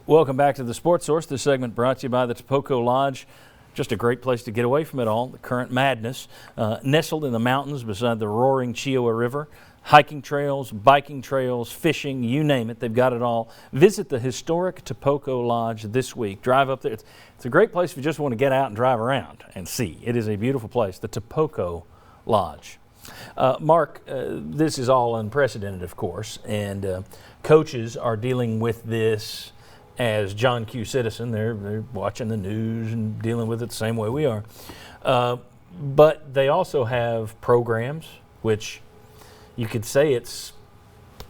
Welcome back to the Sports Source. This segment brought to you by the Topoco Lodge. Just a great place to get away from it all, the current madness. Nestled in the mountains beside the roaring Chiowa River. Hiking trails, biking trails, fishing, you name it, they've got it all. Visit the historic Topoco Lodge this week. Drive up there. It's a great place if you just want to get out and drive around and see. It is a beautiful place, the Topoco Lodge. Mark, this is all unprecedented, of course, and coaches are dealing with this as John Q. citizen. They're watching the news and dealing with it the same way we are. But they also have programs, which you could say it's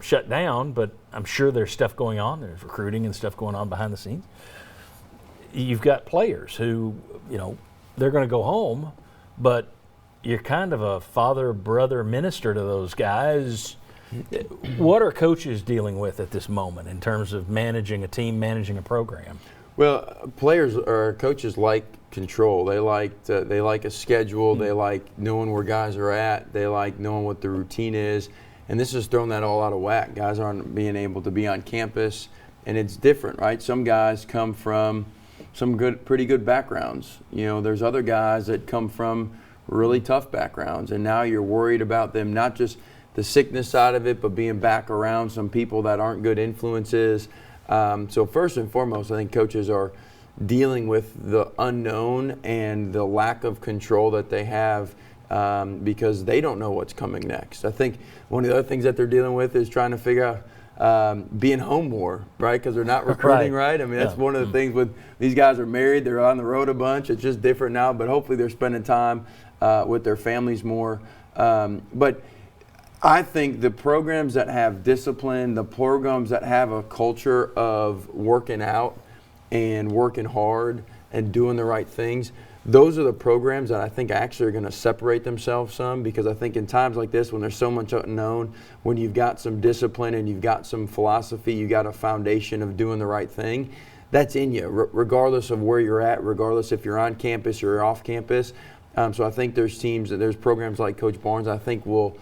shut down, but I'm sure there's stuff going on. There's recruiting and stuff going on behind the scenes. You've got players who, they're going to go home, but you're kind of a father, brother, minister to those guys. What are coaches dealing with at this moment in terms of managing a team, managing a program? Well, players or coaches like control. They like a schedule. They like knowing where guys are at. They like knowing what the routine is. And this has thrown that all out of whack. Guys aren't being able to be on campus, and it's different, right? Some guys come from some pretty good backgrounds. There's other guys that come from really tough backgrounds, and now you're worried about them, not just the sickness side of it, but being back around some people that aren't good influences. So first and foremost, I think coaches are dealing with the unknown and the lack of control that they have because they don't know what's coming next. I think one of the other things that they're dealing with is trying to figure out being home more, right? Because they're not recruiting, right? I mean, that's one of the things with these guys are married, they're on the road a bunch. It's just different now, but hopefully they're spending time with their families more. But I think the programs that have discipline, the programs that have a culture of working out and working hard and doing the right things, those are the programs that I think actually are going to separate themselves some, because I think in times like this when there's so much unknown, when you've got some discipline and you've got some philosophy, you've got a foundation of doing the right thing, that's in you, regardless of where you're at, regardless if you're on campus or you're off campus. So I think there's programs like Coach Barnes I think will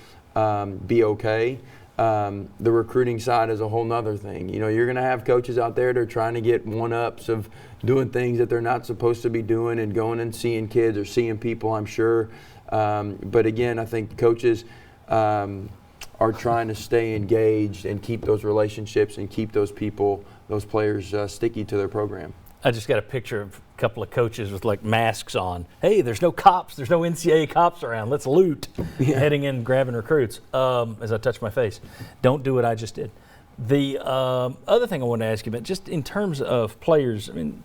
be okay. The recruiting side is a whole nother thing. You're going to have coaches out there that are trying to get one-ups of doing things that they're not supposed to be doing and going and seeing kids or seeing people, I'm sure. But again, I think coaches are trying to stay engaged and keep those relationships and keep those people, those players sticky to their program. I just got a picture of a couple of coaches with like masks on. Hey, there's no cops. There's no NCAA cops around. Let's loot. Heading in, grabbing recruits as I touch my face. Don't do what I just did. The other thing I want to ask you about, just in terms of players, I mean,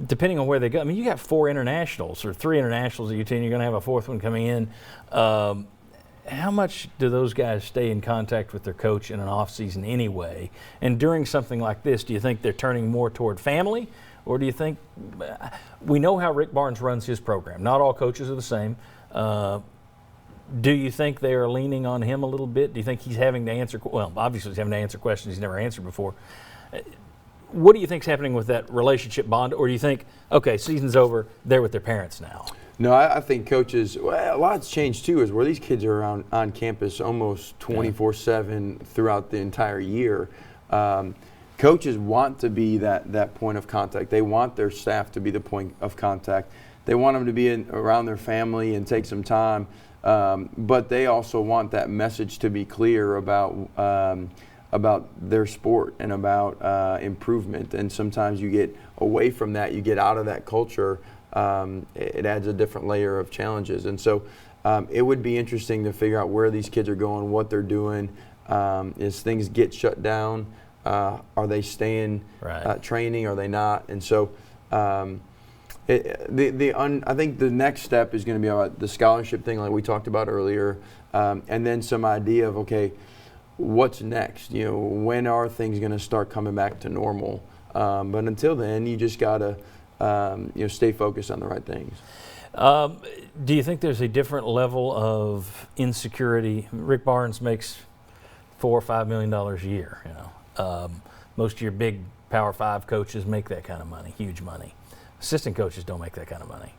depending on where they go, I mean, you got 4 internationals or 3 internationals at UT, and you're going to have a 4th one coming in. How much do those guys stay in contact with their coach in an off season anyway? And during something like this, do you think they're turning more toward family, or do you think we know how Rick Barnes runs his program? Not all coaches are the same. Do you think they are leaning on him a little bit? Do you think he's having to answer? Well, obviously he's having to answer questions he's never answered before. What do you think's happening with that relationship bond, or do you think, okay, season's over, they're with their parents now? No, I think coaches, a lot's changed too, is where these kids are on campus almost 24/7 throughout the entire year. Coaches want to be that point of contact. They want their staff to be the point of contact. They want them to be around their family and take some time, but they also want that message to be clear about their sport and about improvement. And sometimes you get away from that, you get out of that culture. It adds a different layer of challenges. And so it would be interesting to figure out where these kids are going, what they're doing. As things get shut down, are they staying training, are they not? And so I think the next step is going to be about the scholarship thing like we talked about earlier, and then some idea of, okay, what's next? When are things going to start coming back to normal? But until then, you just got to stay focused on the right things. Do you think there's a different level of insecurity? Rick Barnes makes $4 or $5 million a year. Most of your big Power 5 coaches make that kind of money, huge money. Assistant coaches don't make that kind of money.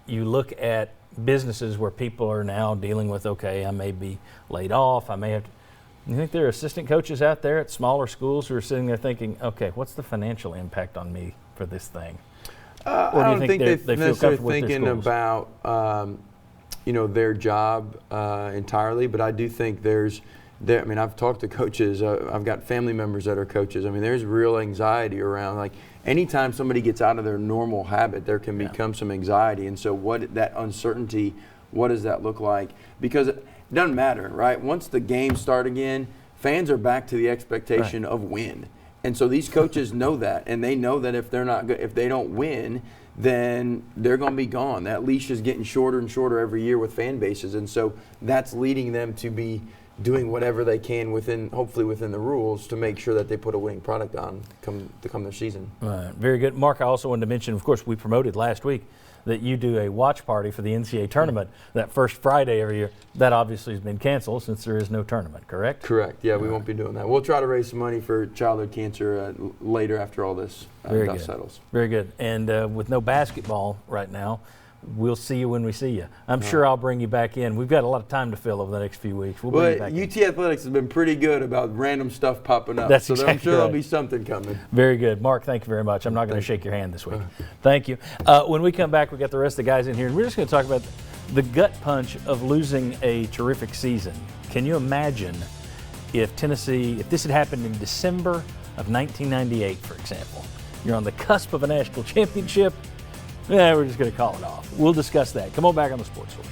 You look at businesses where people are now dealing with, okay, I may be laid off, I may have to. You think there are assistant coaches out there at smaller schools who are sitting there thinking, okay, what's the financial impact on me for this thing? I don't think they're necessarily thinking about their job entirely, but I do think I mean, I've talked to coaches. I've got family members that are coaches. I mean, there's real anxiety around. Like, anytime somebody gets out of their normal habit, there can become some anxiety. And so that uncertainty, what does that look like? Because it doesn't matter, right? Once the games start again, fans are back to the expectation of win. And so these coaches know that, and they know that if they don't win, then they're going to be gone. That leash is getting shorter and shorter every year with fan bases. And so that's leading them to be doing whatever they can hopefully within the rules to make sure that they put a winning product on come their season. Very good. Mark, I also wanted to mention, of course, we promoted last week that you do a watch party for the NCAA tournament that first Friday every year. That obviously has been canceled since there is no tournament, correct? Correct. Yeah, we won't be doing that. We'll try to raise some money for childhood cancer later after all this dust settles. Very good. And with no basketball right now, we'll see you when we see you. I'm sure I'll bring you back in. We've got a lot of time to fill over the next few weeks. We'll bring you back UT Athletics has been pretty good about random stuff popping up. That's so exactly I'm sure there'll be something coming. Very good. Mark, thank you very much. I'm not going to shake your hand this week. Thank you. When we come back, we got the rest of the guys in here, and we're just going to talk about the gut punch of losing a terrific season. Can you imagine if this had happened in December of 1998, for example? You're on the cusp of a national championship. Yeah, we're just going to call it off. We'll discuss that. Come on back on the Sports Source.